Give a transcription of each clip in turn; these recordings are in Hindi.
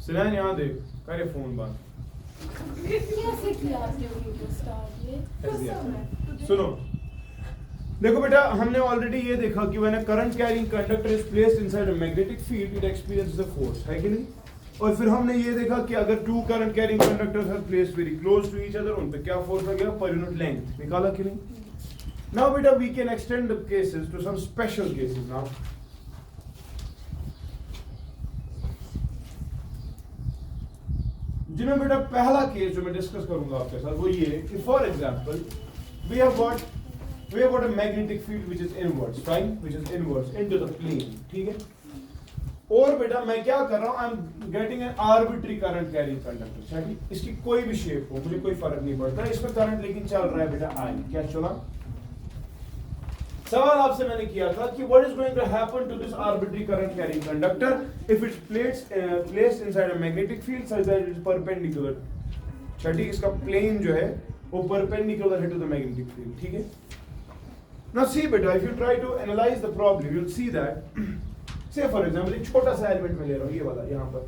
सिनान यहाँ देख, करे फोन बंद। कैसे किया आपने वीडियो स्टार्ट ये? सुनो, देखो बेटा, हमने ऑलरेडी ये देखा कि when a current carrying conductor is placed inside a magnetic field it experiences a force, है कि नहीं? और फिर हमने ये देखा कि अगर two current carrying conductors are placed very close to each other, उन पे क्या फोर्स लगेगा? Per unit length. निकाला कि नहीं? नाउ बेटा we can extend the cases to some special cases now. जिनमें बेटा पहला केस जो मैं डिस्कस करूंगा आपके साथ वो ये कि for example we have got a magnetic field which is inwards, fine, which is inwards into the plane, ठीक है? और बेटा मैं क्या कर रहा हूं, I am getting an arbitrary current carrying conductor, ठीक है? इसकी कोई भी शेप हो, मुझे कोई फर्क नहीं पड़ता, इसमें करंट लेकिन चल रहा है बेटा आई। क्या चला? सवाल आपसे मैंने किया था कि what is going to happen to this arbitrary current carrying conductor if it's placed inside a magnetic field such that it is perpendicular, ठीक, इसका प्लेन जो है वो perpendicular है to the magnetic field, ठीक है? Now see बेटा, if you try to analyze the problem you'll see that say for example एक छोटा सा एलिमेंट में ले रहा हूँ, ये वाला यहाँ पर,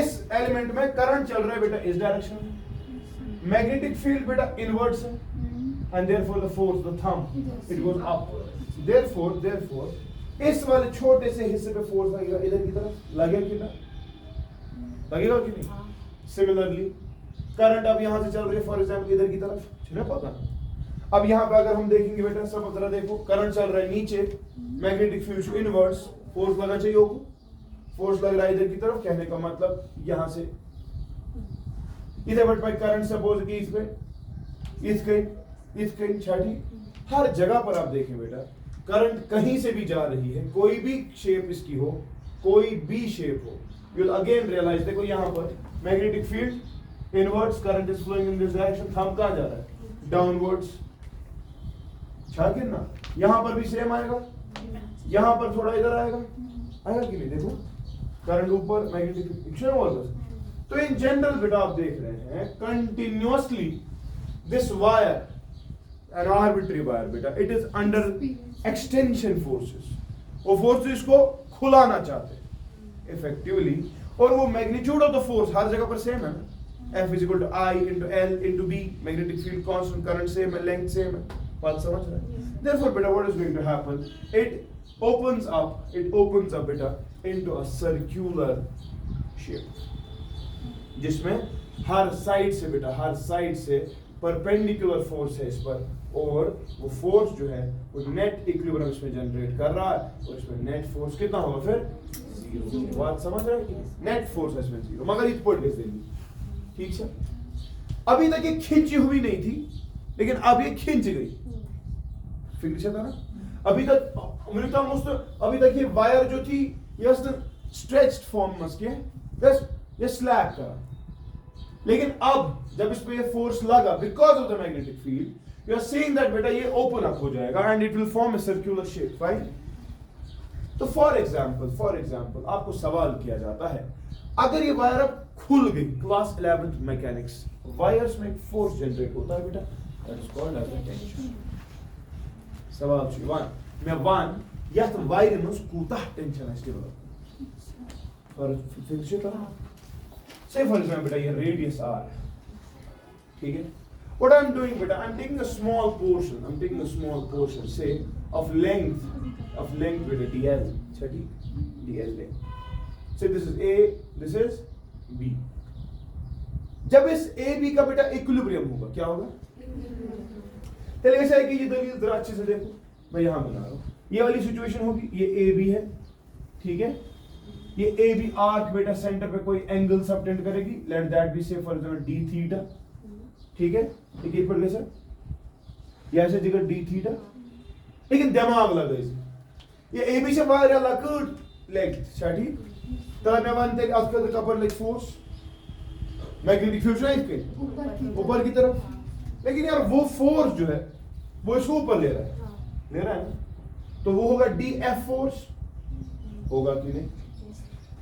इस एलिमेंट में करंट चल रहा है बेटा इस डायरेक्शन में, मैग्नेटिक फील्ड बेटा इनवर्ड्स है, and therefore the force, the thumb, it goes upwards. Therefore इस वाले छोटे से हिस्से पे फोर्स लगेगा इधर की तरफ, लगेगा कि ना? लगेगा कि नहीं? सिमिलरली करंट अब यहाँ से चल रही है फॉर एग्जाम्पल इधर की तरफ, चलो पता। अब यहाँ पे अगर हम देखेंगे बेटा, सब जरा देखो, करंट चल रहा है नीचे, मैग्नेटिक फील्ड इनवर्स, फोर्स लगा चाहिए होगा, फोर्स लग रहा है इधर की तरफ, कहने का मतलब यहाँ से इधर बट बाय करंट सपोज कि इसके छठी हर जगह पर आप देखें बेटा, करंट कहीं से भी जा रही है, कोई भी शेप इसकी हो, कोई भी शेप हो, यू विल अगेन रियलाइज, देखो यहाँ पर magnetic field inwards, current is flowing in this direction, thumb कहाँ जा रहा है? डाउनवर्ड्स, ना? यहाँ पर भी सेम आएगा, यहाँ पर थोड़ा इधर आएगा कि नहीं? देखो करंट ऊपर, मैग्नेटिक फील्ड। तो इन जनरल बेटा आप देख रहे हैं continuously this wire, an arbitrary wire बेटा, it is under extension forces, वो forces को खुलाना चाहते हैं effectively, और वो magnitude of the force हर जगह पर सेम है ना, F is equal to I into L into B, magnetic field constant, current same है, length same है, बात समझ रहे हैं? Therefore बेटा what is going to happen, it opens up बेटा into a circular shape, जिसमें हर साइड से परपेंडिकुलर फोर्स है इस पर, और वो फोर्स जो है वो नेट इक्विलिब्रियम इसमें जनरेट कर रहा है, और इसमें नेट फोर्स कितना होगा फिर? जीरो। बात समझ रहे हैं? नेट फोर्स है इसमें जीरो, मगर इस पॉइंट लिख देंगे, ठीक है? अभी तक ये खिंची हुई नहीं थी, लेकिन अब ये खिंच गई, फिक्र से था ना? अभी तक ये वायर जो थी ये स्ट्रेच्ड फॉर्म में के बस ये स्लैब करा, लेकिन अब जब इस पे फोर्स लगा because of the magnetic field, you are seeing that बेटा ये ओपन अप हो जाएगा and it will form a circular shape, right? तो फॉर एग्जांपल आपको सवाल किया जाता है, अगर ये वायर अब खुल गई, क्लास 11th मैकेनिक्स, वायर्स में एक फोर्स जनरेट होता है बेटा, that is called as a tension. सवाल छ वन यथ वायर में कूता टेंशन है डेवलप और फिर से करा, say for example बेटा ये रेडियस r, ठीक है? What I'm doing बेटा, I'm taking a small portion say of length बेटा dl, ठीक? dl length, say this is a, this is b। जब इस a b का बेटा इक्विलिब्रियम होगा, क्या होगा? चलिए ऐसा है कि ये दलील जरा अच्छे से देखो, मैं यहां बना रहा हूं, ये वाली सिचुएशन होगी, ये a b है, ठीक है? ये ए बी आर्क बेटा सेंटर पे कोई एंगल सबटेंड करेगी, लेट दैट बी से फॉर एग्जांपल डी थीटा, ठीक है? ठीक है, पढ़ ले सर, ये ऐसे जगह डी थीटा, लेकिन दिमाग लगा इसे, ये ए बी से वायर लकड़ लेग शादी, तो मैं मानते हैं आपका the Kapoor like force magnetic field है इसके ऊपर की तरफ, लेकिन यार वो फोर्स जो है वो इसको ऊपर ले रहा है ना, तो वो होगा डी एफ फोर्स, होगा कि नहीं?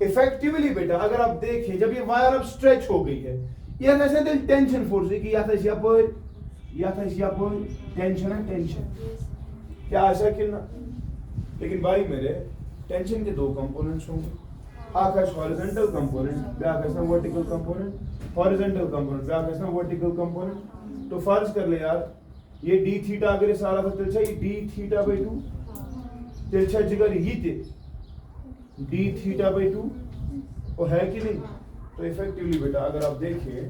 इफेक्टिवली बेटा अगर आप देखें, जब ये वायर अब स्ट्रेच हो गई है, ये ऐसे टेंशन फोर्स है कि या था यहाँ पर टेंशन, क्या ऐसा कि ना? लेकिन भाई मेरे टेंशन के दो कंपोनेंट्स होंगे, Ak has horizontal component, back has vertical component, horizontal component, back has vertical component. तो फर्ज कर ले यार, ये d थीटा अगर ये सारा था तेल चाहिए d थीटा by 2, तेल चाहिए जिगर ये थे d थीटा by 2, वो है कि नहीं? तो इफेक्टिवली बेटा अगर आप देखिए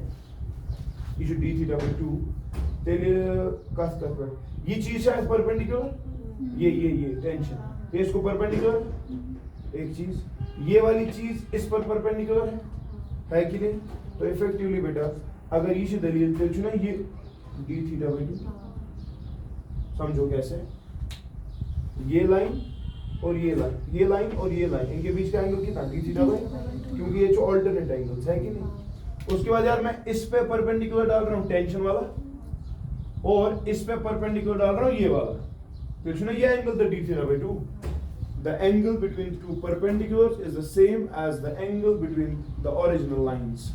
ये जो d थीटा by 2 तेल कस कर ये चीज है परपेंडिकुलर, ये टेंशन, ये इसको परपेंडिकुलर एक चीज, ये वाली चीज इस पर परपेंडिकुलर है कि नहीं? तो इफेक्टिवली बेटा अगर ये दलील तेल ना ये d थीटा by 2, समझो कैसे, ये लाइन और ये लाइन, ये लाइन और ये लाइन, इनके बीच का एंगल कितना d थीटा by, क्योंकि ये जो अल्टरनेट एंगल्स है कि नहीं? उसके बाद यार मैं इस पे परपेंडिकुलर डाल रहा हूँ टेंशन वाला और इस पे परपेंडिकुलर डाल रहा हूँ ये वाला, तो सुनो ये angle the d theta by 2, the angle between two perpendiculars is the same as the angle between the original lines.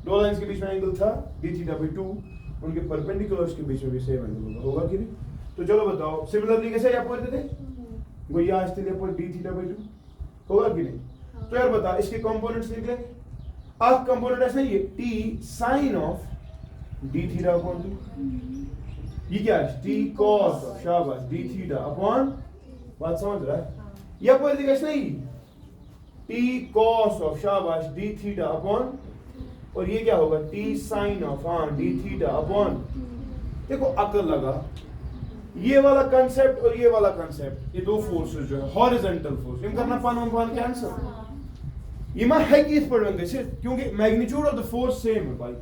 दो लाइंस के बीच में एंगल था d थीटा by 2, उनके परपेंडिकुलर्स के बीच में भी सेम एंगल होगा कि नहीं? तो चलो बताओ सिमिलरली कैसे आप बोलते थे वो ये आज तेरे पर d थीटा by 2 होगा कि नहीं? तो यार बता इसके कंपोनेंट्स निकले, अब कंपोनेंट ऐसा ही है t sin of d theta upon 2, ये क्या है t cos शाबाश d थीटा अपॉन, बात समझ रहा है? या कोई दिक्कत नहीं, t cos of शाबाश d थीटा अपॉन, और ये क्या होगा t sin of d theta upon, देखो अकल लगा, ये वाला कंसेप्ट और ये वाला कंसेप्ट, ये दो फोर्सेस जो है हॉरिजॉन्टल फोर्स, इन करना पान कैंसिल, ये मैं है कि इस पर क्योंकि magnitude of the force same है भाई,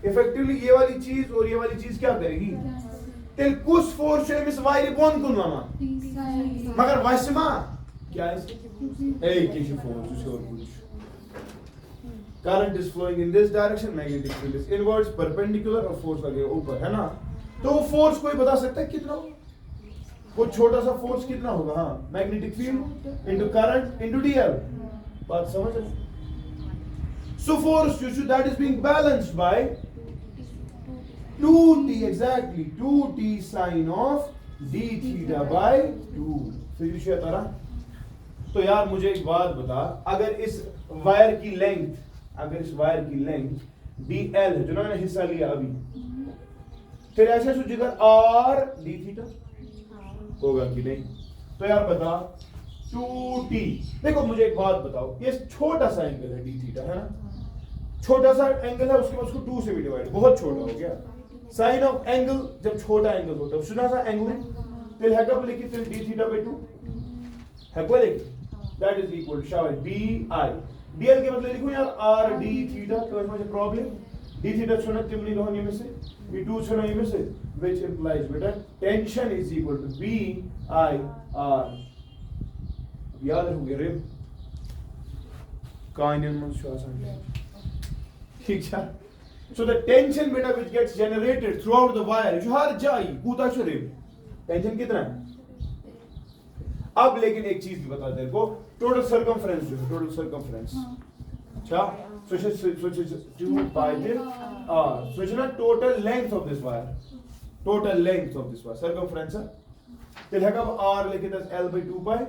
इफेक्टिवली ये वाली चीज और ये वाली चीज क्या करेगी, तेल कुछ फोर्स है मिस वायरी बॉन्ड कुन मामा, मगर वैसे क्या है एक ही फोर्स उसके और कुछ, current is flowing in this direction, magnetic field is inwards, perpendicular और फोर्स लगे ऊपर है ना, तो वो फोर्स कोई बता सकता है कितना हो, वो छोटा सा फोर्स कितना होगा, हाँ magnetic field into current into dl, बात समझ रहे? So force that is being balanced by 2t, exactly 2t sin of d theta by 2, फिर इसे तरह। तो यार मुझे एक बात बता, अगर इस वायर की लेंथ, अगर इस वायर की लेंथ dl है जो ना मैंने हिस्सा लिया अभी, फिर ऐसे सोचिएगा r d थीटा होगा कि नहीं? तो यार बता 2t, देखो मुझे एक बात बताओ, ये छोटा सा एंगल है d थीटा है ना, छोटा सा एंगल है, उसके बाद उसको 2 से भी डिवाइड, बहुत छोटा हो गया, साइन ऑफ एंगल जब छोटा एंगल होता है छोटा सा एंगल फिर है कब लिखी फिर d थीटा by 2 है कोई लिखी, दैट इज इक्वल टू शाबाश bi, dl के बदले लिखो यार r d थीटा, तो मुझे प्रॉब्लम d थीटा छोड़ना तिमनी रोहनी में से b 2 छोड़ना ये में से, which implies बेटा tension is equal to b i r, याद रखोगे रे काइनन में शो आसान, ठीक है? So the tension beta which gets generated throughout the wire, जो हर जाई कूदा चुरे, टेंशन कितना है? अब लेकिन एक चीज भी बता दे को, टोटल सर्कमफ्रेंस जो है, टोटल सर्कमफ्रेंस, अच्छा, so 2 pi r, so ना total length of this wire, total length of this wire, circumference है, फिर है कब r लेके दस l by 2 pi,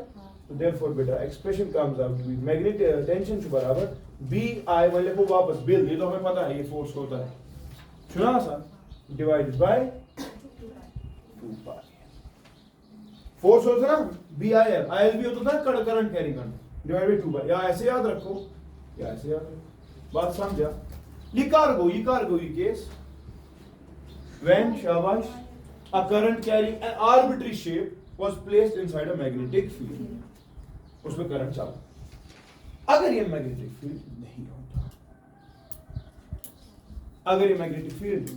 so therefore beta expression comes out to be magnetic tension जो बराबर b I वाले को वापस बिल, ये तो हमें पता है ये फोर्स होता है, सुना सा, divided by 2 pi, फोर्स होता है ना b I l, I l भी होता था करंट कैरी करना, डिवाइड बाय 2 pi, या ऐसे याद रखो या ऐसे याद रखो, बात समझा? ये कार्गो ये केस, when शाबाश a current carrying an arbitrary shape was placed inside a magnetic field, उसमें करंट चला, अगर ये मैग्नेटिक फील्ड नहीं होता, अगर ये मैग्नेटिक फील्ड,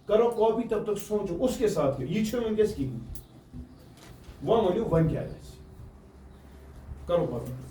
करो कॉपी तब तक सोचो उसके साथ ये छो इनके की वन वैल्यू वन क्या है, करो कॉपी।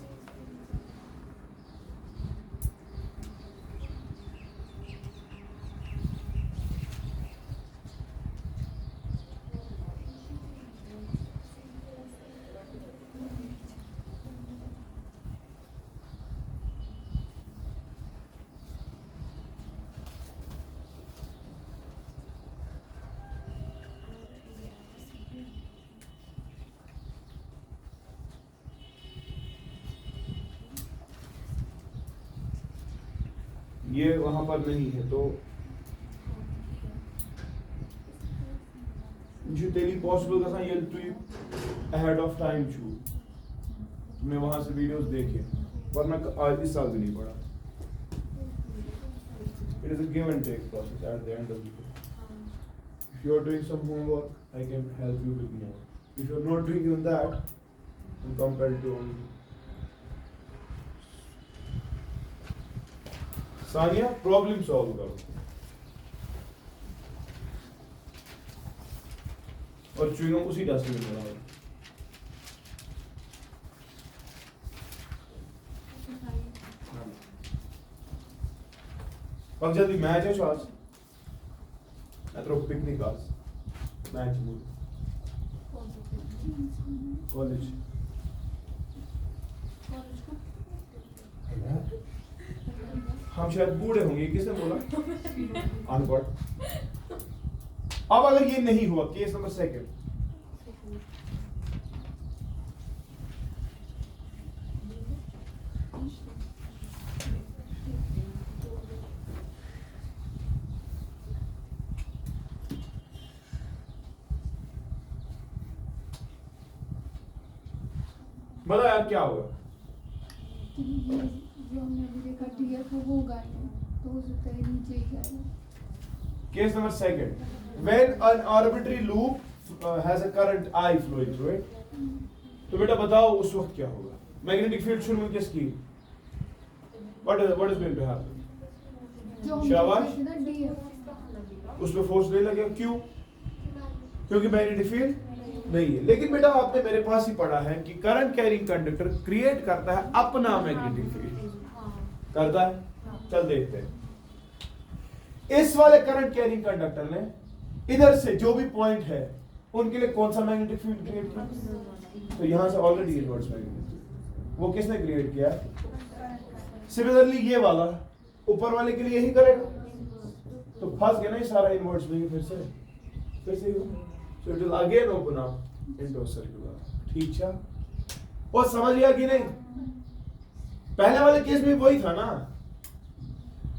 ये वहां पर नहीं है, तो जो तेरी पॉसिबल का ये तू अहेड ऑफ टाइम छू मैं वहां से वीडियोस देखे, वरना आज इस साल भी नहीं पढ़ा। It is a give and take process at the end of the day. If you are doing some homework, I can help you with more. If you are not doing even that, then compare to only. Sania, problem solve करो और चुनो उसी डस्टबिन में डालो। अब जल्दी मैच है आज, मैं तो पिकनिक आज मैच मूड कॉलेज हम शायद बूढ़े होंगे, किसने बोला अनपढ़। अब अगर ये नहीं हुआ, केस नंबर सेकंड, बता यार क्या होगा। जो हमने अभी देखा टीयर को होगा नहीं, तो हो सकता है नीचे ही जाएगा। Case number second, when an arbitrary loop has a current I flowing through it, तो बेटा बताओ उस वक्त क्या होगा। मैग्नेटिक फील्ड शुरू में किसकी, what is going to happen? शाबाश, उस पे फोर्स नहीं लगेगा, क्यों? क्योंकि मैग्नेटिक फील्ड नहीं है। लेकिन बेटा आपने मेरे पास ही पढ़ा है कि करंट कैरिंग कंडक्टर क्रिएट करता है अपना मैग्नेटिक फील्ड, करता है। चल देखते हैं, इस वाले करंट कैरिंग कंडक्टर ने इधर से जो भी पॉइंट है उनके लिए कौन सा मैग्नेटिक फील्ड क्रिएट किया, तो यहां से ऑलरेडी इनवर्स मैग्नेटिक, वो किसने क्रिएट किया। सिमिलरली ये वाला ऊपर वाले के लिए यही करेगा, तो फंस गया ना ये सारा इनवर्स में, फिर से so it will again open up into a circular। ठीक है, और समझ लिया कि नहीं। पहले वाले केस में वही था ना,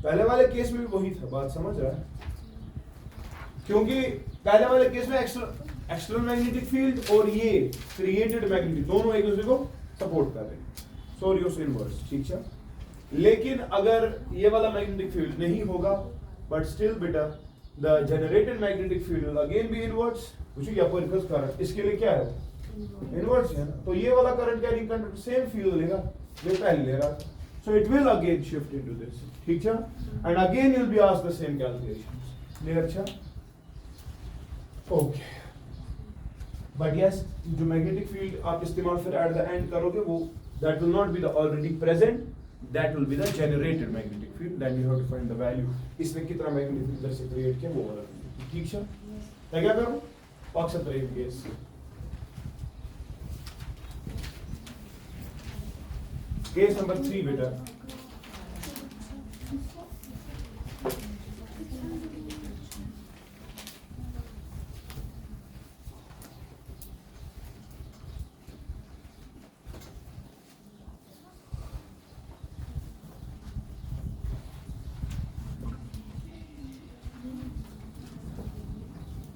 पहले वाले केस में भी वही था, बात समझ रहा है। क्योंकि पहले वाले केस में एक्सटर्नल मैग्नेटिक फील्ड और ये क्रिएटेड मैग्नेटिक दोनों एक दूसरे को सपोर्ट कर रहे हैं, सोरियोस इनवर्स। ठीक है, लेकिन अगर ये वाला मैग्नेटिक फील्ड नहीं होगा, बट स्टिल बेटा the generated magnetic field will again be inverse, या परिवर्स करंट इसके लिए क्या है, इनवर्स है ना। तो ये वाला current carrying conductor same field लेगा जो पहले ले रहा था, so it will again shift into this. ठीक है, and again you will be asked the same calculations. Clear? अच्छा, ओके, बट यस, जो मैग्नेटिक फील्ड आप इस्तेमाल फिर एट द एंड करोगे, वो that will not be the already present, that will be the generated magnetic field, then you have to find the value, इसमें कितना मैग्नेटिक फील्ड इधर से क्रिएट किया वो वाला। ठीक है, मैं क्या करूं, अक्सर तरह केस केस नंबर 3 बेटा,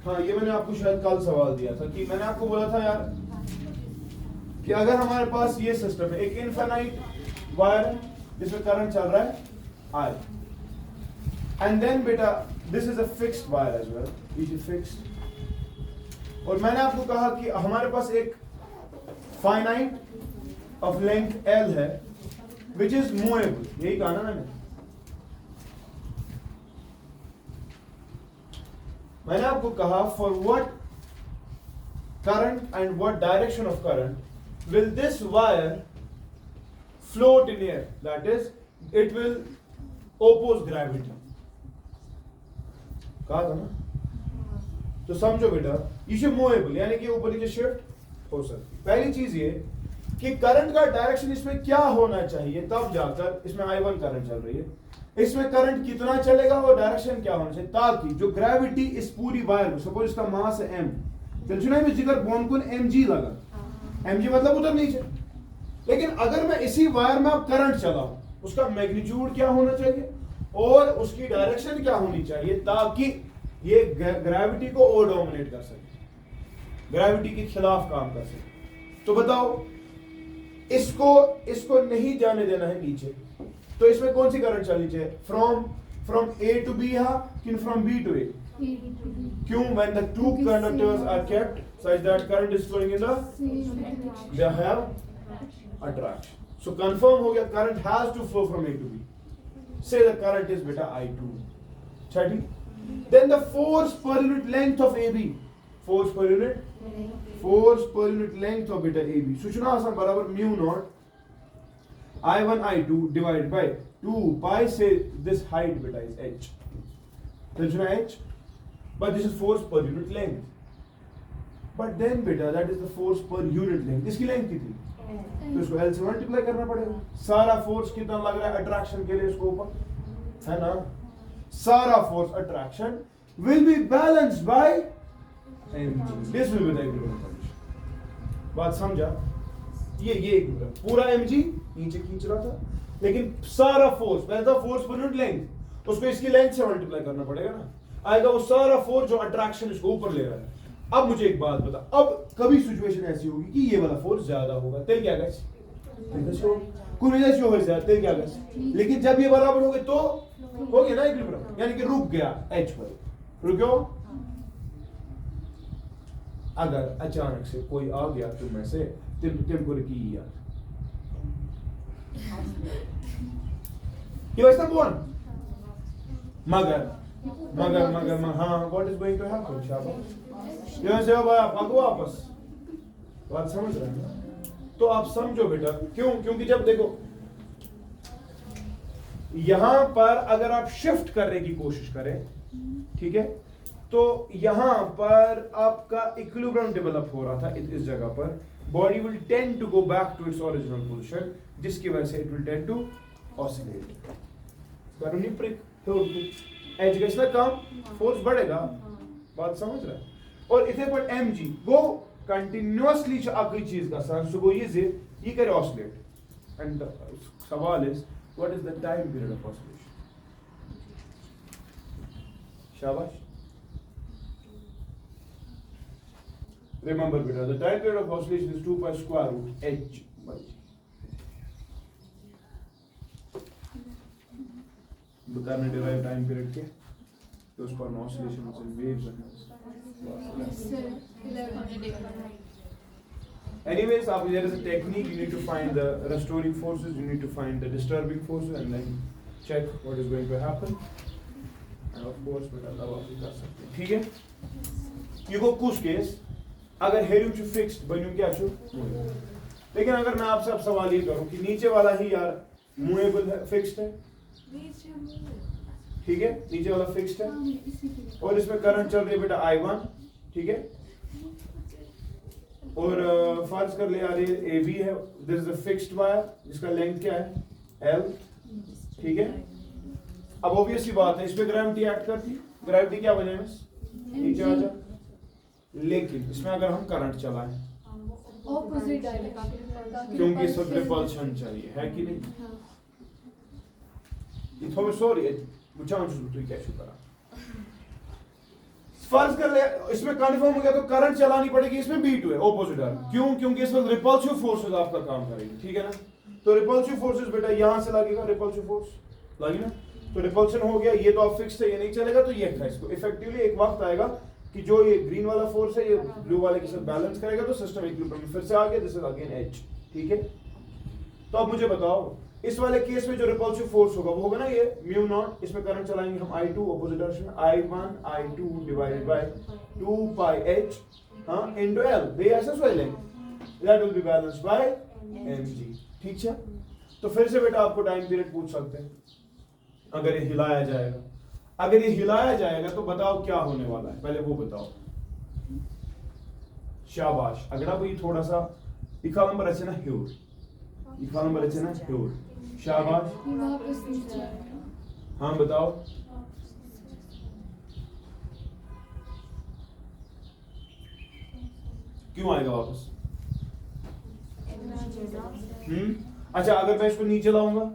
हाँ, ये मैंने आपको शायद कल सवाल दिया था कि मैंने आपको बोला था यार कि अगर हमारे पास ये सिस्टम है, एक इनफाइनाइट वायर है जिसमें करंट चल रहा है I, एंड देन बेटा this is a fixed wire as well, it is fixed, और मैंने आपको कहा कि हमारे पास एक फाइनाइट ऑफ लेंथ L है विच इज मूवेबल, यही कहा ना मैंने आपको कहा for what current and what direction of current will this wire float in air, that is it will oppose gravity, कहा था ना। तो समझो बेटा, ये मूवेबल यानी कि ऊपर नीचे शिफ्ट हो सकती। पहली चीज ये कि करंट का डायरेक्शन इसमें क्या होना चाहिए, तब जाकर इसमें I1 करंट चल रही है, इसमें करंट कितना चलेगा और डायरेक्शन क्या होना चाहिए, ताकि जो ग्रेविटी इस पूरी वायर को, सपोज इसका मास है m, चल सुना में जिगर बोनकुन mg लगा, mg मतलब उधर नीचे, लेकिन अगर मैं इसी वायर में अब करंट चलाऊं, उसका मैग्नीट्यूड क्या होना चाहिए और उसकी डायरेक्शन क्या होनी चाहिए ताकि ये ग्रेविटी को और डोमिनेट कर सके, ग्रेविटी के खिलाफ काम कर सके। तो बताओ इसको नहीं जाने देना है नीचे, तो इसमें कौन सी करंट चलनी चाहिए? फ्रॉम ए टू बी या कि फ्रॉम बी टू ए? क्यों? when the two conductors are kept such that current is flowing in the they have attraction. So confirm हो गया current has to flow from A to B. Say the current is beta I2. Chati. Then the force per unit length of AB. Force per unit length of beta AB. सूचना आसान बराबर mu naught I1 I2 divided by 2 pi. Say this height beta is h. Then h. But this is force per unit length. But then beta that is the force per unit length. इसकी लेंथ कितनी? तो इसको L से मल्टीप्लाई करना पड़ेगा। सारा फोर्स कितना लग रहा है अट्रैक्शन के लिए इसको ऊपर, है ना? सारा force attraction will be balanced by mg. This will be the equilibrium condition. बात समझा? ये equilibrium पूरा mg नीचे खींच रहा था, लेकिन सारा फोर्स पहले था फोर्स पर यूनिट लेंथ, उसको इसकी लेंथ से मल्टीप्लाई करना पड़ेगा ना, आएगा वो सारा फोर्स जो अट्रैक्शन इसको ऊपर ले रहा है। अब मुझे एक बात बता, अब कभी सिचुएशन ऐसी होगी कि ये वाला फोर्स ज्यादा होगा, तेल क्या गैस कोई वजह से होगा ज्यादा, तेल क्या गैस, लेकिन जब ये बराबर हो गए तो हो गया ना इक्विलिब्रियम, यानी कि रुक गया एच पर, रुको। अगर अचानक से कोई आ गया तुम में से तुमको की यार ये वैसा बोल मगर हाँ what is going to happen? शाबाश, यहाँ से अब भागो वापस, बात समझ रहे हैं? तो आप समझो बेटा, क्यों? क्योंकि जब देखो यहां पर अगर आप शिफ्ट करने की कोशिश करें, ठीक है, तो यहां पर आपका इक्विलिब्रियम डेवलप हो रहा था इस जगह पर, body will tend to go back to its original position, जिसकी वजह से it will tend to oscillate. करूंगी प्रिक तो एज गैस ना कम फोर्स बढ़ेगा, बात समझ रहे हैं? और इथे पर mg गो कंटिन्यूअसली अगली चीज का सर सो गो ये करे ऑसिलेट, एंड सवाल is what is the time period of oscillation? शाबाश, remember beta the time period of oscillation is 2 pi square root h by g. बताने derive time period के तो उस पर oscillation and waves anyways there is a technique, you need to find the restoring forces, you need to find the disturbing forces and then check what is going to happen, and of course beta तब आप कर सकते हैं, ठीक है? you go कुछ केस अगर हेरियो छु फिक्स्ड बन्यू क्या छु, लेकिन अगर मैं आपसे अब सवाल ये करूं कि नीचे वाला ही यार मूवेबल है, फिक्स्ड है, ठीक है, नीचे वाला फिक्स्ड है और इसमें करंट चल रही है बेटा I1, ठीक है, और फर्ज कर ले यार ये AB है, this is a fixed wire जिसका लेंथ क्या है L, ठीक है। अब ऑब्वियस सी बात है इसमें ग्रेविटी एक्ट करती है, ग्रेविटी क्या बने नीचे आ जा, लेकिन इसमें अगर हम करंट चलाएं ऑपोजिट डायरेक्शन, क्योंकि इस वक्त रिपल्शन चाहिए है कि नहीं? ये थोड़ा सॉरी मुझे तू क्या करा, फर्ज कर ले इसमें कंफर्म हो गया तो करंट चलानी पड़ेगी, इसमें B2 है ऑपोजिट है, क्यों? क्योंकि इस वक्त रिपल्सिव फोर्सेस आपका काम करेंगे, ठीक है ना? तो रिपल्सिव फोर्सेस बेटा यहां से लगेगा, रिपल्सिव फोर्स लगी ना, तो रिपल्शन हो गया, ये तो अब फिक्स्ड है, ये नहीं चलेगा, तो ये इसको इफेक्टिवली एक वक्त आएगा कि जो ये ग्रीन वाला फोर्स है ये ब्लू वाले के साथ बैलेंस करेगा, तो सिस्टम इक्विलिब्रियम में फिर से आ गया, दिस इज अगेन H, ठीक है? तो अब मुझे बताओ इस वाले केस में जो रिपल्सिव फोर्स होगा वो होगा ना ये म्यू नॉट, इसमें करंट चलाएंगे हम I2 opposite direction I1 I2 divided by 2 pi h हां इनटू L, दे ऐसा swelling that will be balanced bye mg, ठीक है? तो फिर से बेटा आपको टाइम पीरियड पूछ सकते हैं, अगर ये हिलाया जाएगा, अगर ये हिलाया जाएगा तो बताओ क्या होने वाला है, पहले वो बताओ। शाबाश, अगर आप ये थोड़ा सा लिखा नंबर अच्छे ना ह्यूर, लिखा नंबर अच्छे ना ह्यूर, शाबाश, वापस नीचे आएगा। हाँ बताओ, क्यों आएगा वापस? अच्छा अगर मैं इसको नीचे लाऊंगा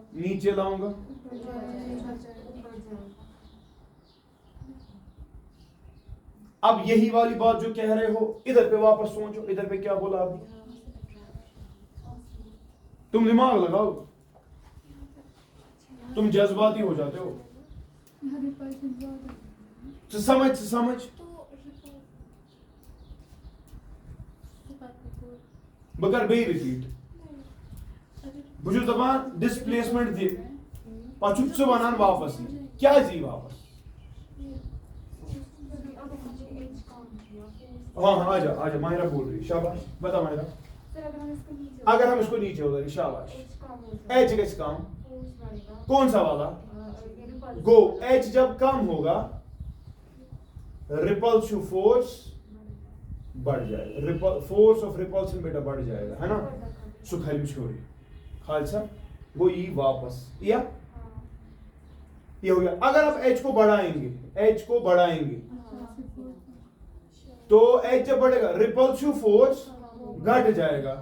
अब यही वाली बात जो कह रहे हो इधर पे वापस सोचो, इधर पे क्या बोला आपने? तुम दिमाग लगाओ, तुम जज्बाती हो जाते हो। तो समझ मगर बे रिपीट बुझो दबान डिस्प्लेसमेंट दे पछुत से बनान वापस क्या जी वापस। हाँ आजा माहिरा बोल रही, शाबाश बता माहिरा। अगर हम इसको नीचे उधर, शाबाश। एच किस काम, कौन सा वाला? गो। एच जब कम होगा रिपल्सिव फोर्स बढ़ जाएगा, फोर्स ऑफ रिपल्सन बेटा बढ़ जाएगा, है ना। सुखाली छोरी खालसा वो ई वापस या ये हो गया। अगर आप एच को बढ़ाएंगे तो एच जब बढ़ेगा रिपल्सिव फोर्स घट जाएगा,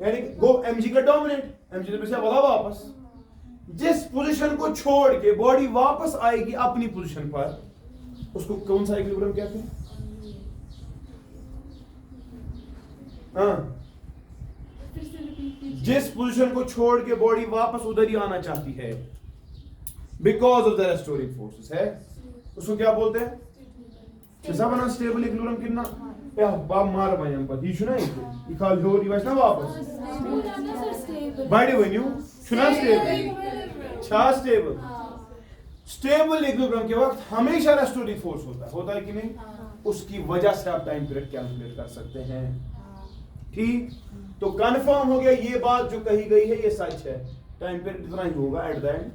यानी गो एमजी का डोमिनेट, एमजी ने बोला वापस। जिस पोजीशन को छोड़ के बॉडी वापस आएगी अपनी पोजीशन पर, उसको कौन सा इक्विलिब्रियम कहते हैं? हाँ, जिस पोजीशन को छोड़ के बॉडी वापस उधर ही आना चाहती है because of the restoring forces है, उसको क्या बोलते हैं? बना स्टेबल इक्विलिब्रियम कितना या बाप मार बयम पर ही छुना ये काल होरी वैसा वापस बड़े वन्यू छुना स्टेबल स्टेबल इक्विलिब्रियम के वक्त हमेशा रेस्टोरिंग फोर्स होता है कि नहीं? उसकी वजह से आप टाइम पीरियड कैलकुलेट कर सकते हैं। ठीक, तो कंफर्म हो गया ये बात जो कही गई है ये सच है, टाइम पीरियड इतना ही होगा एट द एंड।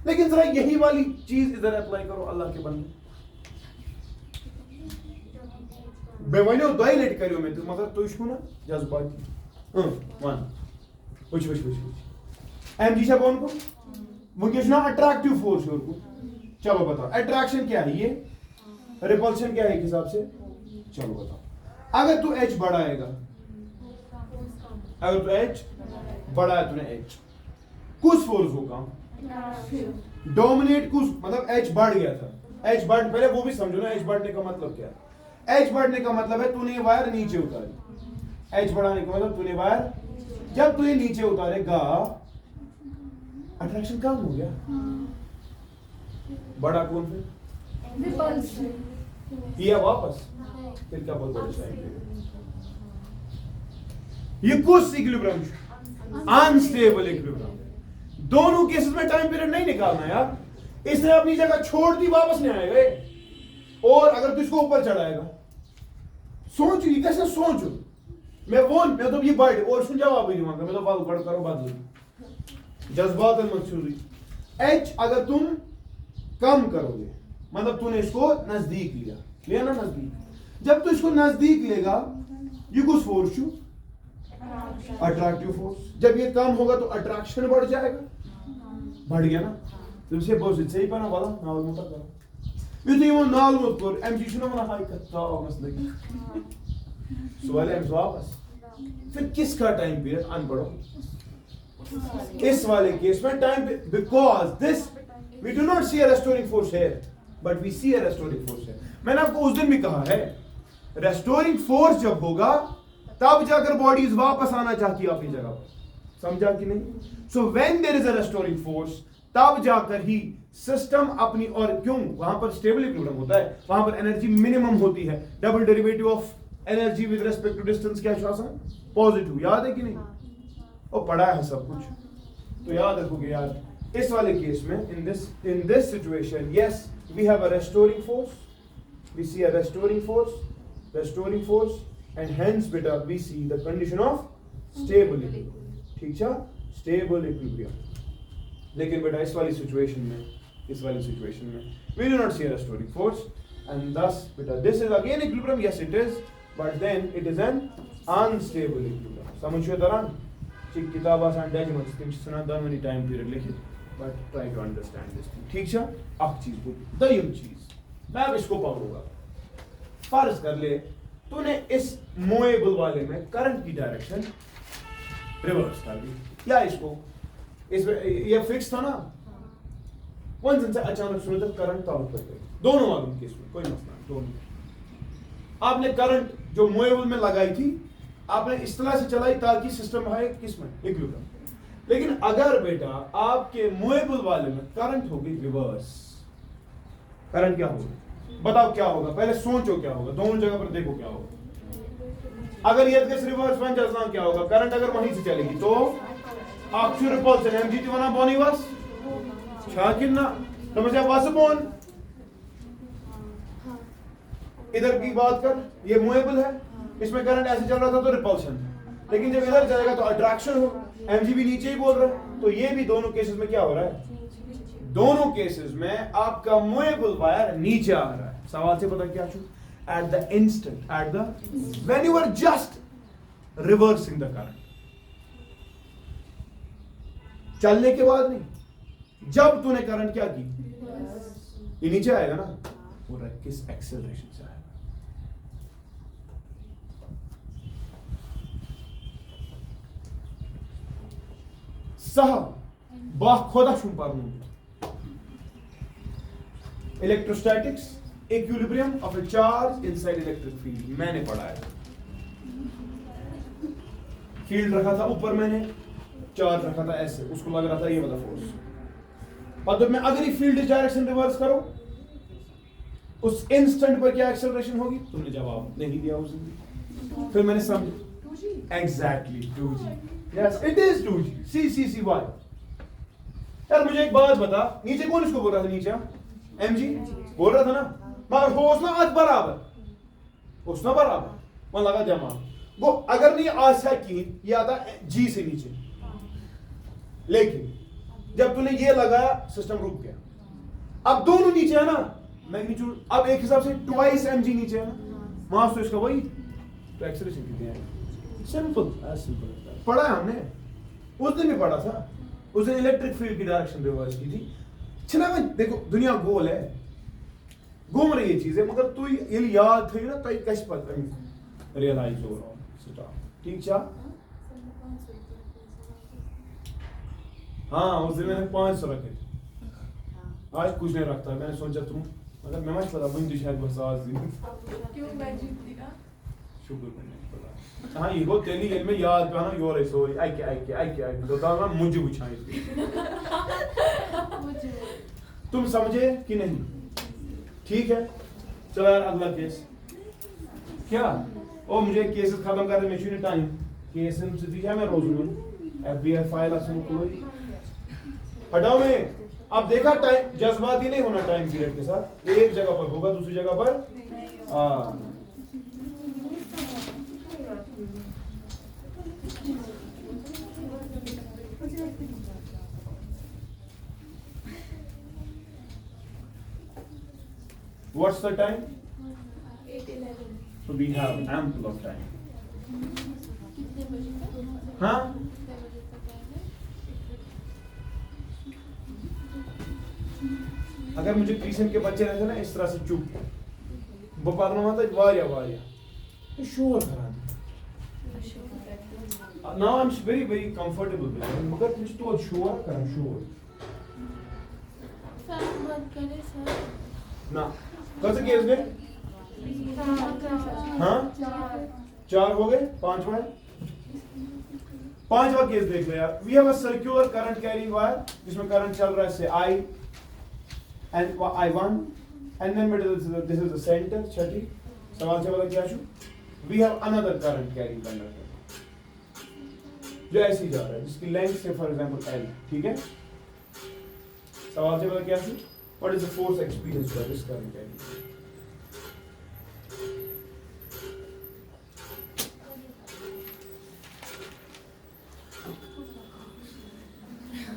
लेकिन जरा यही वाली चीज इधर अप्लाई करो अल्लाह के बंदे, बेवनो दो लेट करियो मैं तो मगर तो इसको ना जज्बाती वन कुछ एमजी से कौन को वो कितना अट्रैक्टिव फोर्स है को। चलो बताओ अट्रैक्शन क्या है, ये रिपल्शन क्या है हिसाब से? चलो बताओ। अगर तू एच बढ़ाएगा, अगर तू एच बढ़ाया तूने एच कुछ फोर्स होगा डोमिनेट कुछ मतलब एच बढ़ गया था, एच बढ़ पहले वो भी समझो ना, एच बढ़ने का मतलब क्या है? एच बढ़ने का मतलब है तूने वायर नीचे उतारी, एच बढ़ाने का मतलब तूने वायर जब तू ये नीचे उतारेगा अट्रैक्शन कम हो गया, बड़ा कौन फिर ये वापस फिर क्या बोलते हैं ये कुछ इक्विलिब्रियम अनस्टेबल इक्विलिब्रियम। दोनों केसेस में टाइम पीरियड नहीं निकालना यार, इसने अपनी जगह छोड़ दी वापस नहीं आएगा। और अगर तू इसको ऊपर चढ़ाएगा सोच कैसे सोचो मैं तो ये बढ़ और सुन जवाब ही नहीं मैं तो बात बढ़ करो बदल जज्बात मकसूदी। एच अगर तुम कम करोगे मतलब तूने इसको नजदीक लिया ना नजदीक, जब तू इसको नजदीक लेगा ये कुछ फोर्स यू अट्रैक्टिव फोर्स, जब ये कम होगा तो अट्रैक्शन बढ़ जाएगा, बढ़ गया ना। तुमसे बहुत सही पना वाला नाल मत करो ये तो ये नाल मत कर एमजी सुना वाला हाई करता मसले सवाल है वापस फिर किसका टाइम पीरियड अनपढ़ो इस वाले केस में time because this we do not see a restoring force here but we see a restoring force here. मैंने आपको उस दिन भी कहा है रेस्टोरिंग फोर्स जब होगा तब जाकर बॉडीज वापस आना चाहती है अपनी जगह पर, समझा कि नहीं? So when there is a restoring force तब जाकर ही सिस्टम अपनी, और क्यों वहां पर स्टेबल इक्विलिब्रियम होता है, वहां पर एनर्जी मिनिमम होती है, double derivative of energy with respect to distance क्या है? पॉजिटिव, याद है कि नहीं? और पढ़ा है सब कुछ तो याद रखोगे यार। इस वाले केस में in this situation yes we have a restoring force, we see a restoring force and hence beta we see the condition of stable equilibrium, ठीक है? stable equilibrium। लेकिन बेटा इस वाली सिचुएशन में we do not see a restoring force and thus beta this is again equilibrium, yes it is, but then it is an unstable equilibrium। समझिए तरह चिक किताब आसान डैजमेंट तुम सुना दामनी टाइम पीरियड लिखित but try to understand this thing, ठीक है? अब चीज बोल दयम चीज मैं अब इसको पकड़ूंगा। फर्ज कर ले तूने इस मोएबल वाले में करंट की डायरेक्शन रिवर्स कर दी या इसको इसमें ये फिक्स था ना वंस से अचानक सुने तो करंट ताल्लुक कर गई, दोनों वालों केस में कोई मसला नहीं, दोनों। आपने करंट जो मूवेबल में लगाई थी आपने इस तरह से चलाई ताकि सिस्टम है किस में इक्विलिब्रियम। लेकिन अगर बेटा आपके मूवेबल वाले में करंट होगी रिवर्स, करंट क्या होगा बताओ क्या होगा, पहले सोचो क्या होगा, दोनों जगह पर देखो क्या होगा। अगर ये रिवर्स बन जाता क्या होगा, करंट अगर वहीं से चलेगी तो आपकी रिपल्सन एमजीटी वना बोनी बस शाकिर ना समझ वास बोन। इधर की बात कर, ये मूवेबल है, इसमें करंट ऐसे चल रहा था तो रिपल्शन, लेकिन जब इधर चलेगा तो अट्रैक्शन हो, एमजीबी नीचे ही बोल रहा है, तो ये भी दोनों केसेस में क्या हो रहा है, दोनों केसेस में आपका मूवेबल वायर नीचे आ रहा है। सवाल से पता क्या छू, at the instant, at the when you are just reversing the current, चलने के बाद नहीं, जब तूने करंट क्या की, ये नीचे आएगा ना, वो किस एक्सेलरेशन से आएगा। साहब बाखुदा छुम पर electrostatics, equilibrium of A charge inside electric field मैंने पढ़ा है। फील्ड रखा था ऊपर, मैंने चार्ज रखा था ऐसे, उसको लग रहा था ये वाला फोर्स, और जब मैं अगर ये फील्ड डायरेक्शन रिवर्स करो उस इंस्टेंट पर क्या एक्सेलरेशन होगी, तुमने जवाब नहीं दिया उस दिन। फिर मैंने समझा exactly 2G, yes it is 2G, CCCY। यार मुझे एक बात बता, नीचे कौन इसको बोल रहा था, नीचे MG बोल रहा था ना, मगर हो उसना आज बराबर, उसना बराबर मन लगा जमा वो, अगर नहीं आशा की ये आता G से नीचे, लेकिन जब तूने ये लगाया सिस्टम रुक गया। अब दोनों नीचे है ना मैग्नीट्यूड, अब एक हिसाब से ट्वाइस mg नीचे है ना, मास तो इसका वही, तो एक्सेलरेशन कितनी है, सिंपल एज सिंपल। पढ़ा है हमने, उस दिन भी पढ़ा था, उस दिन इलेक्ट्रिक फील्ड की डायरेक्शन रिवर्स की थी। चला में देखो दुनिया गोल है, घूम रही है चीजें, मगर तू ये याद थी ना, तो कैसे पता रियलाइज हो रहा है, ठीक चा। हाँ उस दिन मैंने 500 रखे थे, आज कुछ नहीं रखता, मैंने सोचा तुम मतलब मैं मत पता मुझे शायद बस आज दिन क्यों मैं जीती ना, शुक्र मैंने पता। हाँ ये वो तेली गेल में याद पे ना योर है सॉरी आई तो दाना मुझे बुझाई तुम समझे कि नहीं, ठीक है। चलो यार अगला केस क्या, ओ मुझे केसेस खत्म करने में चाहिए टाइम, केस से दिया मैं रोज में FBI फाइल असम कोई हटाओ में। अब देखा टाइम जज्बाती नहीं होना टाइम पीरियड के साथ, एक जगह पर होगा दूसरी जगह पर What's the time? 8:11 So we have ample of time. कितने बजे तक, हाँ कितने बजे तक आएगा? अगर मुझे ट्यूशन के बच्चे रहते ना इस तरह से चुप वो पढ़ना होता वारिया ये शोर करा now I am very comfortable with it, मगर मुझे तो शोर करा शोर सर बंद करें सर। ना कैसे केस गए, हाँ 4 हो गए, 5वां है, 5वां केस देख लो यार। We have a circular current carrying wire जिसमें करंट चल रहा है से I and I1 and then this is the center छठी। सवाल से वाला क्या छू, we have another current carrying conductor जो ऐसे ही जा रहा है जिसकी लेंथ से फॉर एग्जांपल L, ठीक है। सवाल से वाला क्या छू, what is the force experienced by this current carrying,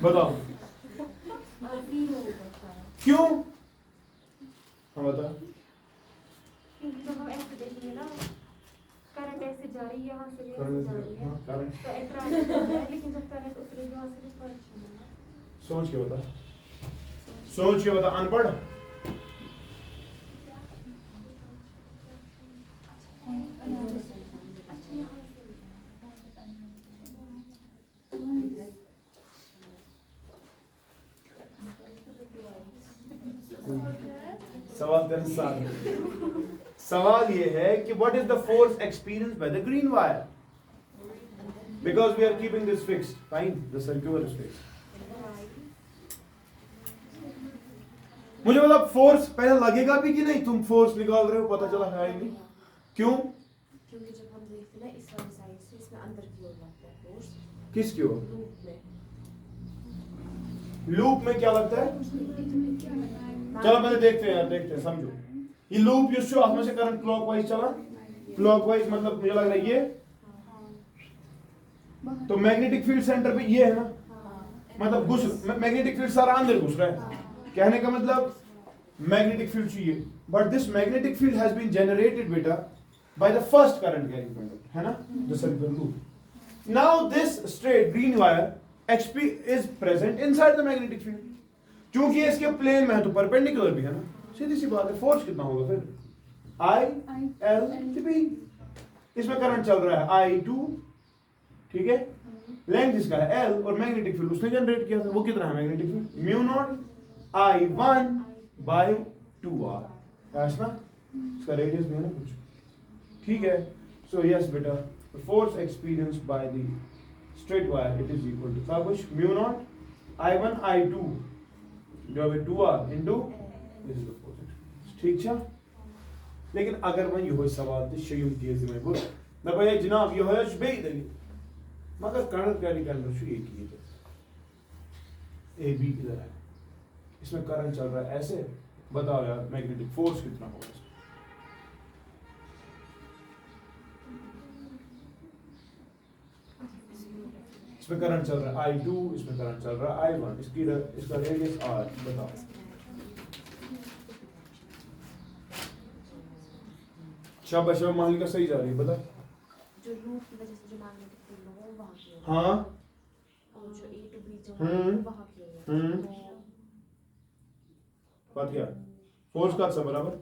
बताओ क्यों, हाँ बता। क्योंकि जब हम ऐसे देखेंगे ना, करंट ऐसे जा रही है, यहाँ से भी ऐसे करंट जा रही है, करंट तो अट्रैक्ट हो रहा है, लेकिन जब करंट उतरेगी वहाँ से रिपल्शन होगा। सोच के बता, सोच के बता, अनपढ़। सवाल तेरा साथ सवाल ये है कि what is the force experienced by the green wire? Because we are keeping this fixed. Fine, the circular is fixed. मुझे मतलब फोर्स पहले लगेगा भी कि नहीं, तुम फोर्स निकाल रहे हो, पता चला है ही नहीं। क्यों? क्योंकि जब हम देखते हैं ना इस वाली साइड से, इसमें अंदर की ओर लगता है फोर्स, किसकी ओर? लूप में। लूप में क्या लगता है? चलो पहले देखते हैं यार, देखते हैं, समझो। ये लूप जो शो में से करंट क्लॉकवाइज चला, क्लॉकवाइज मतलब मुझे लग रहा है ये, तो मैग्नेटिक फील्ड सेंटर पे ये है ना, मतलब घुस मैग्नेटिक फील्ड सारा अंदर घुस रहा है। कहने का मतलब मैग्नेटिक फील्ड चाहिए, but this magnetic field has been generated बेटा by the first current carrying conductor, है ना, the circular loop. Now this straight green wire XP is present inside the magnetic field. क्योंकि इसके प्लेन में है तो परपेंडिकुलर भी है ना, सीधी सी बात है। फोर्स कितना होगा फिर? I/L/B। इसमें करंट चल रहा है I2, ठीक है, लेंथ इसका है L, और मैग्नेटिक फील्ड उसने जनरेट किया था, वो कितना है magnetic field? Mu naught I1/2R, ऐसा इसका रेडियस भी है ना कुछ, ठीक है। सो यस बेटा, the force experienced by the straight wire it is equal to क्या कुछ mu naught I1/I2 divided by 2R into this is the force experience, ठीक है। लेकिन अगर मैं यह सवाल तो शयुम केस में बोल ना भाई जनाब यह है बे इधर, मगर करंट कैरी कैलेंडर एक ही है, ए बी इधर है, इसमें करंट चल रहा है ऐसे, बताओ यार मैग्नेटिक फोर्स कितना होगा इसमें? इसमें करंट चल रहा है I2, इसमें करंट चल रहा है I1, इसका रेडियस R, बताओ। शाबाश मालिका सही जा रही है, बता। जो लूप की वजह से जो मैग्नेटिक फील्ड है वो वहां की ओर, हाँ, और जो A to B जो है वो वहां की ओर है। तो बात क्या? फोर्स का सब बराबर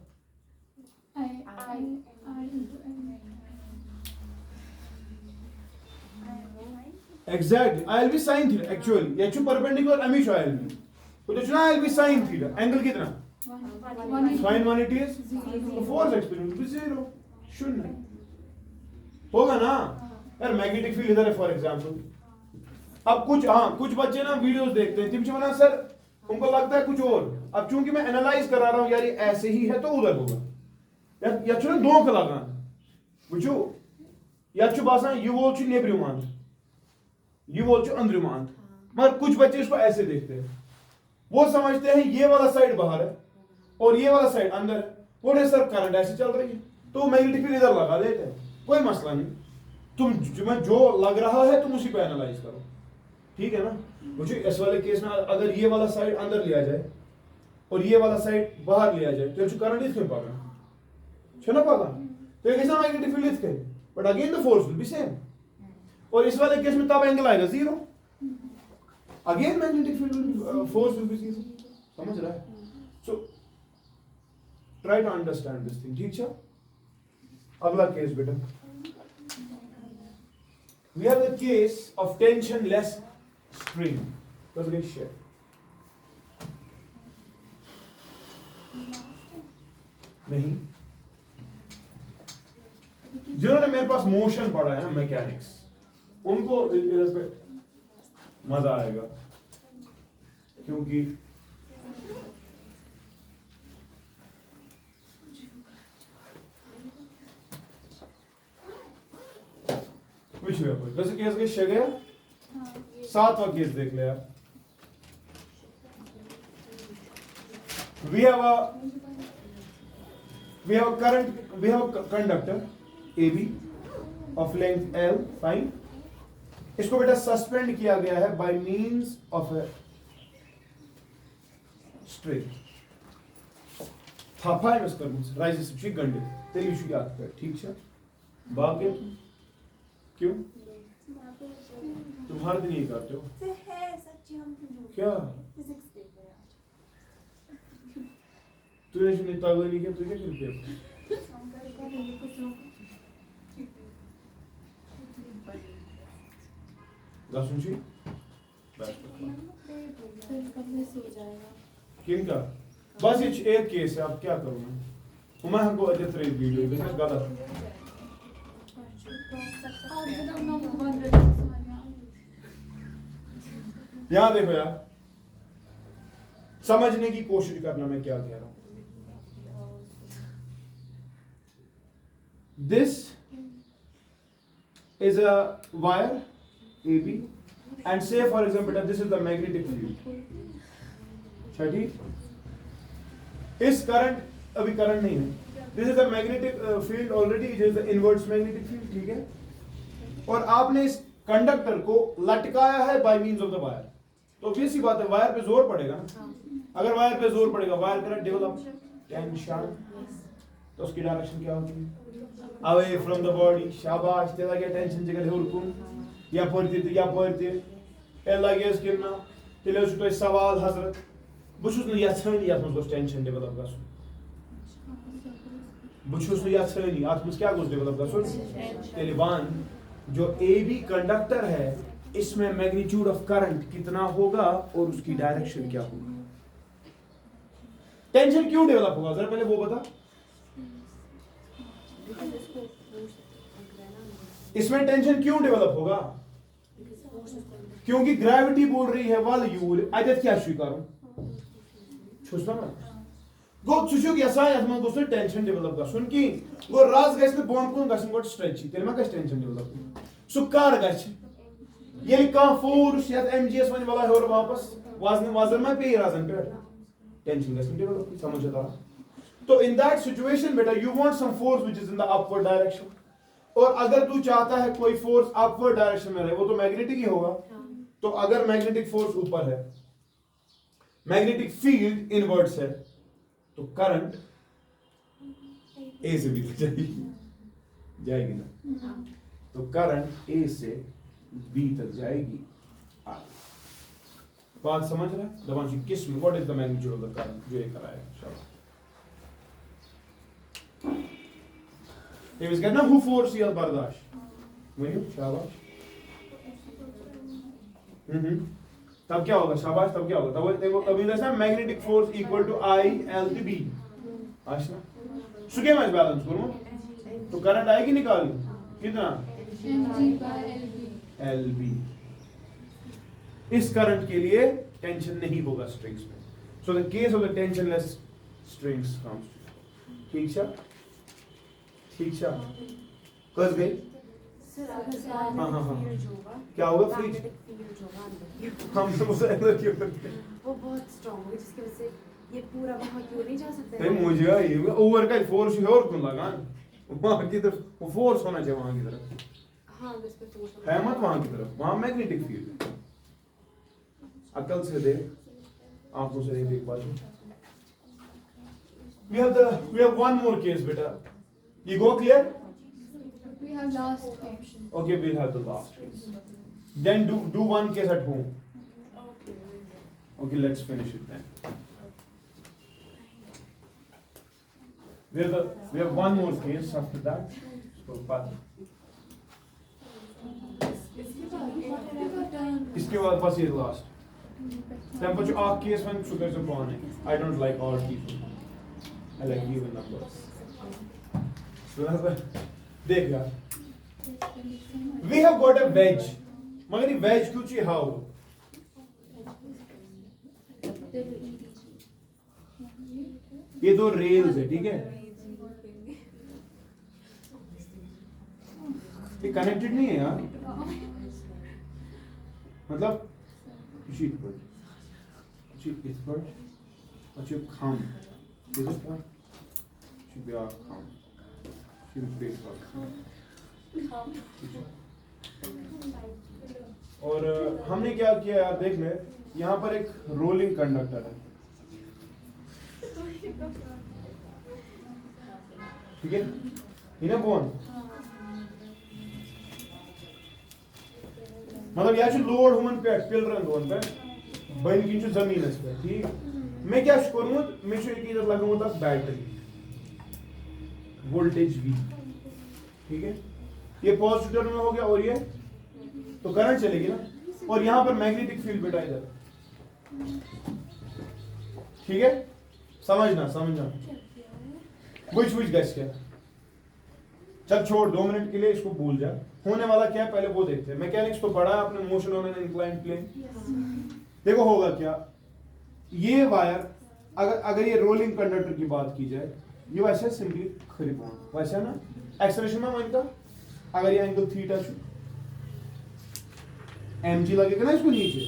exactly I'll be sin theta actually ये परपेंडिकुलर हमेशा I'll be, तो जो ना I'll be sin theta, angle कितना? sin 180, तो फोर्स एक्सपीरियंस भी 0, शून्य होगा ना यार। मैग्नेटिक फील्ड इधर है फॉर एग्जांपल। अब कुछ बच्चे ना वीडियोस देखते हैं, जिनसे बना सर उनको लगता है कुछ और, अब चूंकि मैं एनालाइज करा रहा हूं यार ये ऐसे ही है तो उधर होगा यार, या छुन दो लगान वुचो या छु बासान ये वो छु नेब्रिमांत, ये वो छु अंदरिमांत, मगर कुछ बच्चे इसको ऐसे देखते हैं, वो समझते हैं ये वाला साइड बाहर है और ये वाला साइड अंदर है, बोले सर करंट ऐसे चल रही है तो मैग्नेटिक फील्ड इधर लगा देते हैं, कोई मसला नहीं, तुम जो लग रहा है तुम उसी पे एनालाइज करो, ठीक है ना। मुझे इस वाले केस में अगर ये वाला साइड अंदर लिया जाए और ये वाला साइड बाहर लिया जाए तो जो करंट इसमें पागा छना पागा, तो एक ऐसा मैग्नेटिक फील्ड इसके, but again the force will be same, और इस वाले केस में तब एंगल आएगा 0, again magnetic field force will be 0, समझ रहा है? So try to understand this thing, ठीक है। अगला केस बेटा, we have the case of tensionless string, let's get share। नहीं, जिन्होंने मेरे पास मोशन पढ़ा है ना मैकेनिक्स, उनको इस पे मजा आएगा, क्योंकि कुछ भी आपको जैसे केस के शे गया, 7वां केस देख ले यार। we have a conductor AB of length L, fine। इसको बेटा सस्पेंड किया गया है by means of a string। था फाइन उसका राइज से गंडे तेरी इशू क्या है, ठीक है। बाकी क्यों तुम हर दिन ये करते हो? क्या तूने सुनी तागली क्या, तुझे क्या चलते सो जाएगा किन का? बस ये एक केस है, अब क्या करूं मैं हमको अजय वीडियो ये गलत आप बताओ ना वो बंद रहे सारे। यहां देखो यार, समझने की कोशिश करना मैं क्या कह रहा हूं। This is a wire AB and say for example that this is the magnetic field। ठीक, इस करंट अभी करंट नहीं है, this is the magnetic field already, it is the inverse magnetic field, ठीक है। और आपने इस कंडक्टर को लटकाया है by means of the wire, तो obvious सी बात है वायर पे जोर पड़ेगा ना। अगर वायर पे जोर पड़ेगा, वायर करंट डेवलप टेंशन, तो उसकी डायरेक्शन क्या होती है? Away from the body. शाबाश, तेरा क्या टेंशन जगह हुरकुम या पड़ती ए लगे इसकिना तेले उस तो सवाल हजरत बुछुस न याछनी यात मस टेंशन डेवलप गसु, बुछुस न याछनी यात मस क्या गोस डेवलप गसु तेले वन जो AB कंडक्टर है इसमें मैग्नीट्यूड ऑफ करंट कितना होगा और उसकी डायरेक्शन क्या होगी। टेंशन क्यों डेवलप होगा जरा पहले वो बता। इसमें टेंशन क्यों डेवलप होगा? क्योंकि ग्रेविटी बोल रही है वाल यूल अजत क्या स्वीकारो छुसना ना गो सुशुक यसा यथमा गोस टेंशन डेवलप कर सुन की गो राज गस न बोन कोन गसन गोट स्ट्रेच तेल मा गस टेंशन डेवलप सु कार गस ये का फोर्स या एमजीएस वन वाला और वापस वजन में पे राजन पे टेंशन गस डेवलप समझता। तो इन दैट सिचुएशन बेटा you want some force which is in the upward direction, और अगर तू चाहता है कोई फोर्स अपवर्ड डायरेक्शन में रहे वो तो मैग्नेटिक ही होगा। तो अगर मैग्नेटिक फोर्स ऊपर है, मैग्नेटिक फील्ड इनवर्ट्स है, तो करंट ए से बी तक जाएगी ना, तो करंट ए से बी तक जाएगी। बात समझ रहा है दबांशी? किस में what is the magnitude of the current जो ये कराया। शाबाश, ये कहना हु फोर्स या बर्दाश्त वही। शाबाश, तब क्या होगा? शाबाश, तब क्या होगा? तब देखो तभी जैसा magnetic force equal to I L T B. अच्छा सुके मैच बैलेंस करूं तो करंट आएगी निकाल कितना? L B. इस करंट के लिए टेंशन नहीं होगा स्ट्रिंग्स में। So the case of the tensionless strings comes. ठीक है, ठीक है, कस गई। हाँ क्या होगा? फ्रीज हम सब उसे अंदर क्यों करते हैं? वो बहुत स्ट्रांग होगी जिसकी वजह से ये पूरा वहां क्यों नहीं जा सकता है। मुझे ये ओवर का फोर्स और क्यों लगा वहां की तरफ? वो फोर्स होना चाहिए वहां की तरफ। हां इस पे फोर्स है मत वहां की तरफ, वहां मैग्नेटिक फील्ड। अकल से देख, आंखों से देख एक बार। we have one more case beta, you go clear? We have last case. Okay, we'll have the last case, then do one case at home. Okay, let's finish it then. We have one more case after that. So इसके बाद बस ये last then put your case when sugar is upon it. I don't like odd people, I like even numbers. देख यार, we have got a wedge, मगर ये wedge क्यों चाहिए? how? ये दो रेल्स है, ठीक है, ये कनेक्टेड नहीं है यार, मतलब शीट पर इस पर अच्छे खाम इस पर शिबिया खाम शिबिया खाम। और हमने क्या किया यार, देख ले यहाँ पर एक रोलिंग कंडक्टर है, ठीक है, इन्हें बोन मतलब या लोड हुन पे पिलरन दोन पे बन की जमीनस पे, ठीक। मैं क्या कोर्मुत मैं इधर लगाऊंगा बैटरी वोल्टेज V, ठीक है, ये पॉजिटिव टर्मिनल हो गया और ये तो करंट चलेगी ना, और यहां पर मैग्नेटिक फील्ड बेटा इधर, ठीक है, समझना बुझ गैस क्या। चल छोड़ 2 मिनट के लिए इसको भूल जा। होने वाला क्या है पहले वो देखते हैं। मैकेनिक्स तो पढ़ा है आपने, motion on an inclined plane. देखो होगा क्या, ये वायर अगर ये रोलिंग कंडक्टर की बात की जाए, ये वैसे सिंपली खरीद वैसे ना एक्सेलरेशन में इनका अगर ये एंगल थीटा mg लगेगा ना इसको नीचे,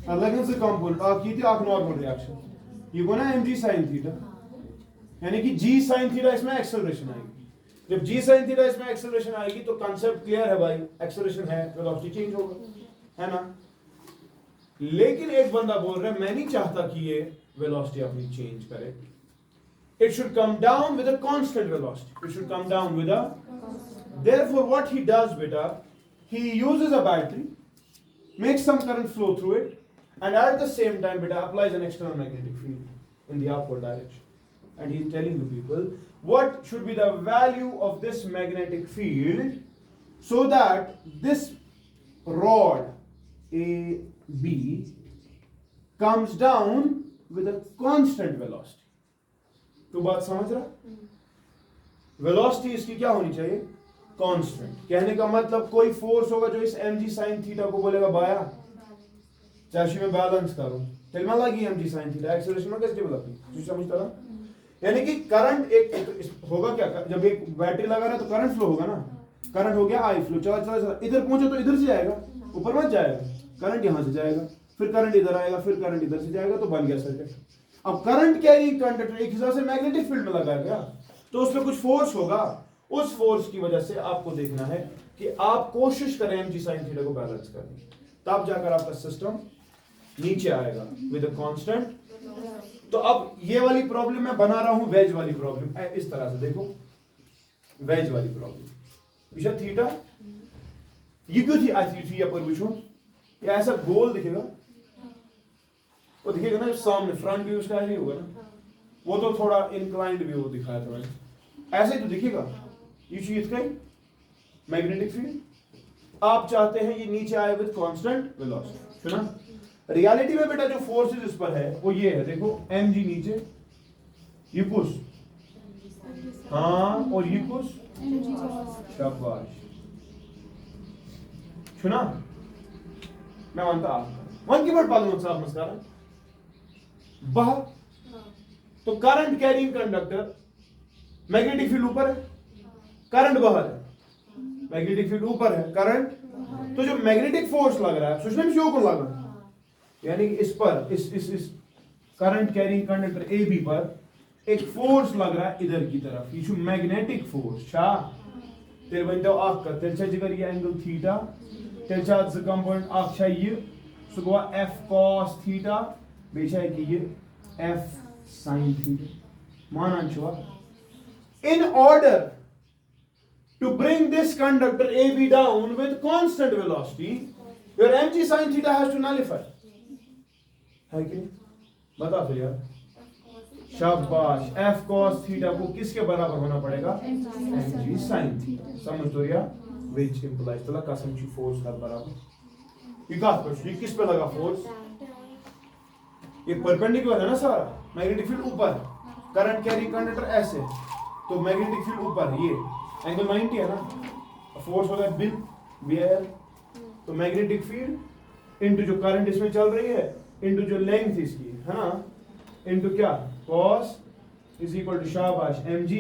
लगेगा से कंपोनेंट आप की थी आप नॉर्मल रिएक्शन ये को ना mg sin थीटा, यानी कि g sin थीटा इसमें एक्सेलरेशन आएगी। जब g sin थीटा इसमें एक्सेलरेशन आएगी तो कांसेप्ट क्लियर है भाई, एक्सेलरेशन है वेलोसिटी चेंज होगा, है ना। लेकिन एक बंदा बोल रहा है मैं नहीं चाहता कि ये वेलोसिटी अपनी चेंज करे, it should come down with a constant velocity, it should come down with a, therefore what he does beta, he uses a battery, makes some current flow through it, and at the same time beta applies an external magnetic field in the upward direction, and he is telling the people what should be the value of this magnetic field so that this rod AB comes down with a constant velocity। तो बात समझ रहा, वेलोसिटी इसकी क्या होनी चाहिए, कांस्टेंट। कहने का मतलब कोई फोर्स होगा जो इस mg sin थीटा को बोलेगा बाया चाहे मैं बैलेंस करूं तेल में लगी mg sin थीटा एक्सेलरेशन में कैसे डेवलप की समझता रहा। यानी कि करंट एक होगा क्या, जब एक बैटरी लगा रहा है तो करंट फ्लो होगा ना, करंट हो गया आई फ्लो, चला चला चला इधर पहुंचे तो इधर से जाएगा, ऊपर मत जाएगा, करंट यहां से जाएगा, फिर करंट इधर आएगा, फिर करंट इधर से जाएगा, तो बन गया सर्किट। अब करंट कैरिंग कंडक्टर एक हिसाब से मैग्नेटिक फील्ड में लगाया गया तो उसमें कुछ फोर्स होगा, उस फोर्स की वजह से आपको देखना है कि आप कोशिश करें mg sin थीटा को बैलेंस करने, तब जाकर आपका सिस्टम नीचे आएगा विद अ कांस्टेंट। तो अब ये वाली प्रॉब्लम मैं बना रहा हूं वेज वाली प्रॉब्लम, इस तरह से देखो वेज वाली प्रॉब्लम विषय थीटा ये क्यों थी आई थी पर पूछो, ये ऐसा गोल दिखेगा, वो दिखेगा ना सामने फ्रंट व्यू उसका ऐसे ही होगा ना, वो तो थोड़ा इंक्लाइंड व्यू दिखाया था मैंने, ऐसे ही तो दिखेगा। ये चीज का मैग्नेटिक फील्ड आप चाहते हैं ये नीचे आए विद कांस्टेंट वेलोसिटी, सुना। रियलिटी में बेटा जो फोर्सेस इस पर है वो ये है, देखो mg नीचे, ये पुश, हाँ और ये पुश, शाबाश, सुना। मैं मानता आप वन की वर्ड पालू साहब नमस्कार बाहर, तो current carrying conductor magnetic field ऊपर है, करंट बाहर है, मैग्नेटिक फील्ड ऊपर है, करंट, तो जो मैग्नेटिक फोर्स लग रहा है सोचने में क्यों लग रहा है, यानी कि इस पर इस current carrying conductor A B पर एक फोर्स लग रहा है इधर की तरफ, ये मैग्नेटिक फोर्स छा तेरे बनता आख का तेल जिगर ये एंगल थीटा तेल ज कंपोनेंट आख ये सो गो f cos थीटा बेशा कि ये f sin थीटा मानन छवा। In order to bring this conductor AB down with constant velocity, your mg sin theta has to nullify, है कि नहीं? बता फिर यार, शाबाश, f cos थीटा को किसके बराबर होना पड़ेगा, mg sin थीटा, समझ तो यार, which implies तो लगा कसम ची फोर्स का बराबर, ये कहाँ पर, ये किस पे लगा फोर्स, ये परपेंडिकुलर है ना सारा, मैग्नेटिक फील्ड ऊपर, करंट कैरिंग कंडक्टर ऐसे, तो मैग्नेटिक फील्ड ऊपर, ये एंगल 90 है ना, फोर्स होगा बिल वेयर, तो मैग्नेटिक फील्ड इनटू जो करंट इसमें चल रही है इनटू जो लेंथ इसकी है ना, इनटू क्या cos is equal to शाबाश mg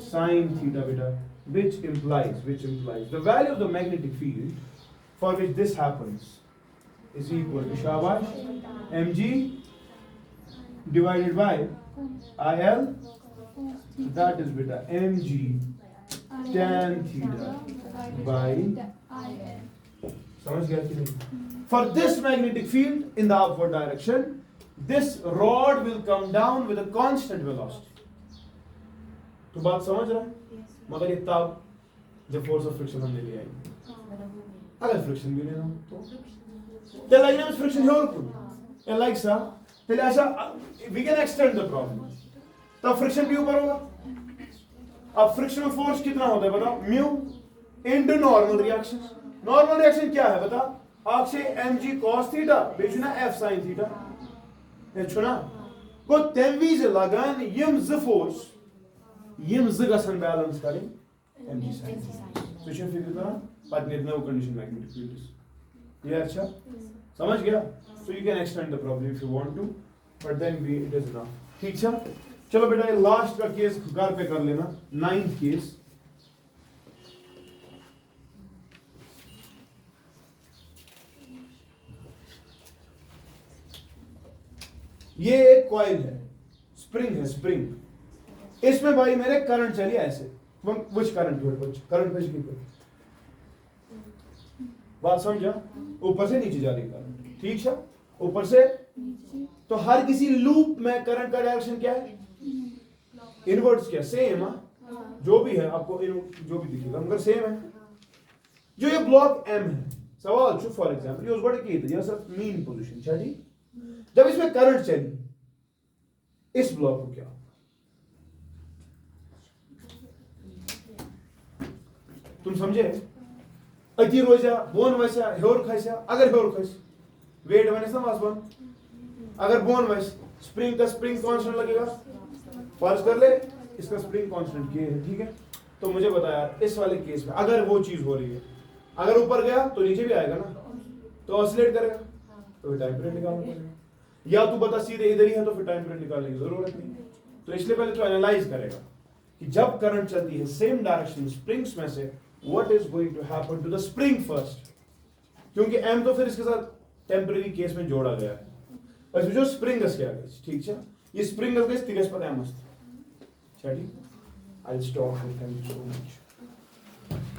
sin theta beta, which implies the value of the magnetic field for which this happens is equal to शाबाश mg divided by il, that is beta mg tan theta by, समझ गया कि नहीं? For this magnetic field in the upward direction, this rod will come down with a constant velocity. तो बात समझ रहा है? मगर ये तब जब फोर्स ऑफ फ्रिक्शन हमने ले आई, अगर फ्रिक्शन भी लेना तो ते लाइक ना फ्रिक्शन है और कुछ, या लाइक सा, ते ऐसा we can extend the problem. तब फ्रिक्शन भी ऊपर होगा, अब फ्रिक्शनल फोर्स कितना होता है बताओ, mu into normal reaction. Normal reaction क्या है बता, आपसे mg cos थीटा बेचना f sin थीटा, ये छुना को तम विज लगान यम ज फोर्स यम ज गसन बैलेंस करें एमजी साइन तो छ फिर तरह पद net no condition magnetic field clear अच्छा समझ गया so you can extend the problem if you want to but then we it is enough ठीक है चलो बेटा ये लास्ट का केस घर पे कर लेना 9th केस ये एक कॉइल है स्प्रिंग इसमें भाई मेरे करंट चली ऐसे which current करंट पे की बात समझा ऊपर से नीचे जा रही करंट ठीक है ऊपर से तो हर किसी लूप में करंट का डायरेक्शन क्या है इनवर्ड्स क्या सेम है जो भी है आपको जो भी दिखेगा मगर सेम है जो ये ब्लॉक एम है सवाल चुप फॉर एग्जांपल ये उस बड़े की थी सिर्फ मीन पोजीशन अच्छा जी जब इसमें करंट चली इस ब्लॉक को क्या तुम समझे अति रोजा बोन वैसा हेर खसा अगर हेर खस वेट बने ना बस बन अगर बोन वैस स्प्रिंग का स्प्रिंग कांस्टेंट लगेगा फर्ज कर ले इसका स्प्रिंग कांस्टेंट के है ठीक है तो मुझे बता यार इस वाले केस में अगर वो चीज हो रही है अगर ऊपर गया तो नीचे भी आएगा ना तो ऑसिलेट करेगा तो टाइम पीरियड निकालना पड़ेगा या तू बता सीधे इधर ही है तो फिर टाइम पीरियड निकालने की जरूरत नहीं तो इसलिए पहले तो एनालाइज करेगा कि जब करंट चलती है सेम डायरेक्शन स्प्रिंग्स में से what is going to happen to the spring first क्योंकि एम तो फिर इसके साथ टेम्परेरी केस में जोड़ा गया है बस जो स्प्रिंग क्या है ठीक है ये स्प्रिंग गई तिरस पर एम ठीक I will stop thank you so much